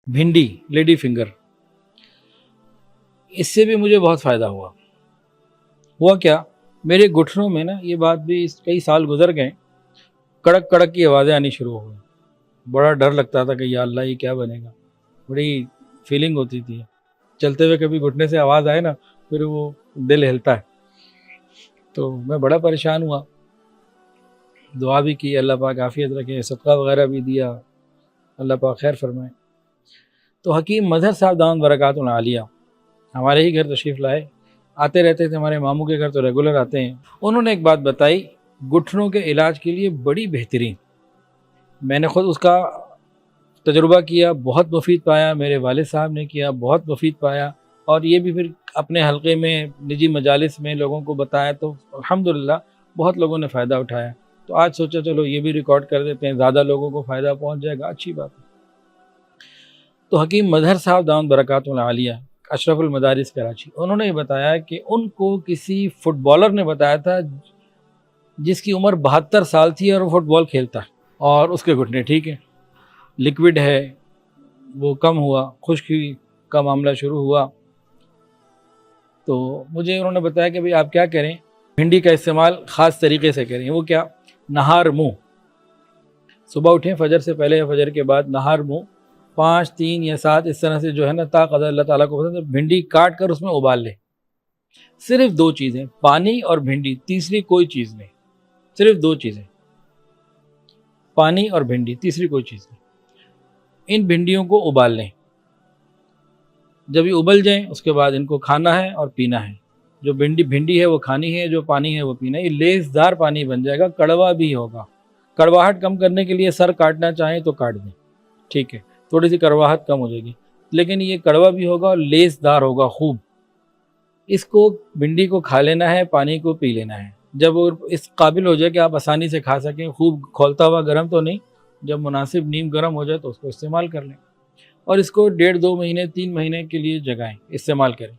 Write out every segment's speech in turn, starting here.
भिंडी, lady finger, इससे भी मुझे बहुत फ़ायदा हुआ क्या, मेरे घुटनों में ना, ये बात भी कई साल गुजर गए, कड़क कड़क की आवाज़ें आनी शुरू हो गई। बड़ा डर लगता था कि या अल्लाह ये क्या बनेगा, बड़ी फीलिंग होती थी। चलते हुए कभी घुटने से आवाज़ आए ना, फिर वो दिल हिलता है। तो मैं बड़ा परेशान हुआ, दुआ भी की, अल्लाह पाक आफ़ियत रखे, सदका वगैरह भी दिया, अल्लाह पाक खैर फरमाए। तो हकीम मजहर साहब दामत बरकातुहु आलिया हमारे ही घर तशरीफ़ लाए, आते रहते थे, हमारे मामू के घर तो रेगुलर आते हैं। उन्होंने एक बात बताई घुटनों के इलाज के लिए बड़ी बेहतरीन। मैंने ख़ुद उसका तजुर्बा किया, बहुत मुफीद पाया, मेरे वालिद साहब ने किया, बहुत मुफीद पाया, और ये भी फिर अपने हल्के में निजी मजालिस में लोगों को बताया, तो अल्हम्दुलिल्लाह बहुत लोगों ने फ़ायदा उठाया। तो आज सोचा चलो ये भी रिकॉर्ड कर देते हैं, ज़्यादा लोगों को फ़ायदा पहुँच जाएगा, अच्छी बात है। तो हकीम मजहर साहब दामत बरकातुहु आलिया अशरफुल मदारिस कराची, उन्होंने बताया कि उनको किसी फुटबॉलर ने बताया था जिसकी उम्र 72 साल थी और वो फुटबॉल खेलता है और उसके घुटने ठीक है, लिक्विड है, वो कम हुआ, खुश्की का मामला शुरू हुआ। तो मुझे उन्होंने बताया कि भाई आप क्या करें, भिंडी का इस्तेमाल ख़ास तरीके से करें। वो क्या, नहार मुँह, सुबह उठें फजर से पहले या फजर के बाद, नहार मुँह 5, 3 या 7 इस तरह से जो है ना, ताक़दर अल्लाह ताला को पसंद है, भिंडी काट कर उसमें उबाल ले। सिर्फ 2 चीज़ें, पानी और भिंडी, तीसरी कोई चीज़ नहीं, सिर्फ 2 चीज़ें, पानी और भिंडी, तीसरी कोई चीज़ नहीं। इन भिंडियों को उबाल लें, जब ये उबल जाएं उसके बाद इनको खाना है और पीना है। जो भिंडी है वो खानी है, जो पानी है वो पीना है। ये लेसदार पानी बन जाएगा, कड़वा भी होगा। कड़वाहट कम करने के लिए सर काटना चाहें तो काट दें, ठीक है, थोड़ी सी कड़वाहट कम हो जाएगी, लेकिन ये कड़वा भी होगा और लेसदार होगा खूब। इसको भिंडी को खा लेना है, पानी को पी लेना है। जब वो इस काबिल हो जाए कि आप आसानी से खा सकें, खूब खौलता हुआ गर्म तो नहीं, जब मुनासिब नीम गर्म हो जाए तो उसको इस्तेमाल कर लें, और इसको 1.5-2 महीने 3 महीने के लिए जगाएं, इस्तेमाल करें।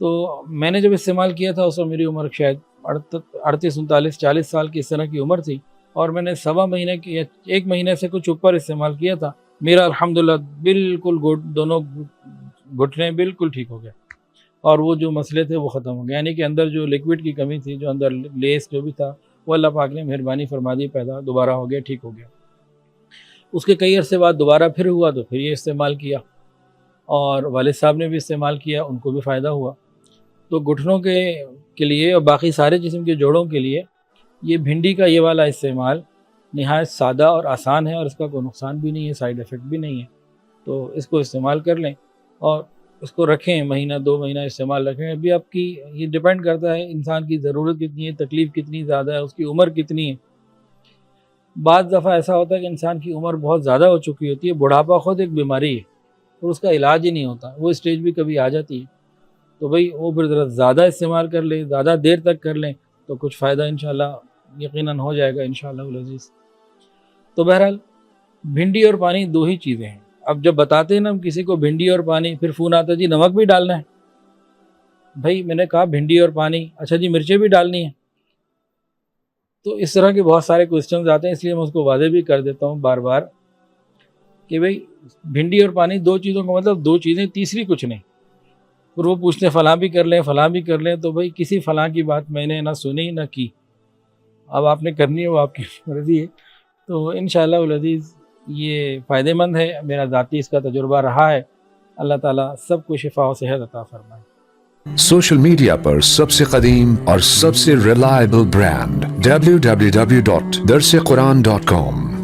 तो मैंने जब इस्तेमाल किया था उस वक्त मेरी उम्र शायद 38, 39, 40 साल की इस तरह की उम्र थी, और मैंने 1.25 महीने की या 1 महीने से कुछ ऊपर इस्तेमाल किया था। मेरा अल्हम्दुलिल्लाह बिल्कुल दोनों घुटने बिल्कुल ठीक हो गए, और वो जो मसले थे वो ख़त्म हो गए। यानी कि अंदर जो लिक्विड की कमी थी, जो अंदर लेस जो भी था, वो अल्लाह पाक ने मेहरबानी फरमा दी, पैदा दोबारा हो गया, ठीक हो गया। उसके कई अरसे बाद दोबारा फिर हुआ तो फिर ये इस्तेमाल किया, और वालिद साहब ने भी इस्तेमाल किया, उनको भी फ़ायदा हुआ। तो घुटनों के लिए और बाकी सारे जिस्म के जोड़ों के लिए ये भिंडी का ये वाला इस्तेमाल निहायत सादा और आसान है, और इसका कोई नुकसान भी नहीं है, साइड इफ़ेक्ट भी नहीं है। तो इसको इस्तेमाल कर लें और इसको रखें, महीना 2 महीना इस्तेमाल रखें। अभी आपकी ये डिपेंड करता है इंसान की ज़रूरत कितनी है, तकलीफ़ कितनी ज़्यादा है, उसकी उम्र कितनी है। बाज़ दफ़ा ऐसा होता है कि इंसान की उम्र बहुत ज़्यादा हो चुकी होती है, बुढ़ापा ख़ुद एक बीमारी है और उसका इलाज ही नहीं होता, वो स्टेज भी कभी आ जाती है। तो भाई वो फिर ज़रा ज़्यादा इस्तेमाल कर लें, ज़्यादा देर तक कर लें, तो कुछ फ़ायदा इंशाअल्लाह यकीनन हो जाएगा इंशाअल्लाह अज़ीज़। तो बहरहाल भिंडी और पानी 2 ही चीज़ें हैं। अब जब बताते हैं ना हम किसी को भिंडी और पानी, फिर फ़ोन आता है जी नमक भी डालना है। भाई मैंने कहा भिंडी और पानी, अच्छा जी मिर्चें भी डालनी है। तो इस तरह के बहुत सारे क्वेश्चंस आते हैं, इसलिए मैं उसको वाज़ेह भी कर देता हूँ बार बार कि भाई भिंडी और पानी 2 चीज़ों का मतलब 2 चीज़ें, तीसरी कुछ नहीं। फिर वो पूछते हैं फ़लाँ भी कर लें, फ़लाँ भी कर लें, तो भाई किसी फ़लाँ की बात मैंने ना सुनी ना की। अब आपने करनी है वो आपकी मर्ज़ी है। तो इंशाअल्लाह अज़ीज़ ये फ़ायदेमंद है, मेरा ज़ाती इसका तजुर्बा रहा है। अल्लाह ताला सबको शिफ़ा और सेहत अता फ़रमाए। सोशल मीडिया पर सबसे कदीम और सबसे रिलायबल ब्रांड www.darsequran.com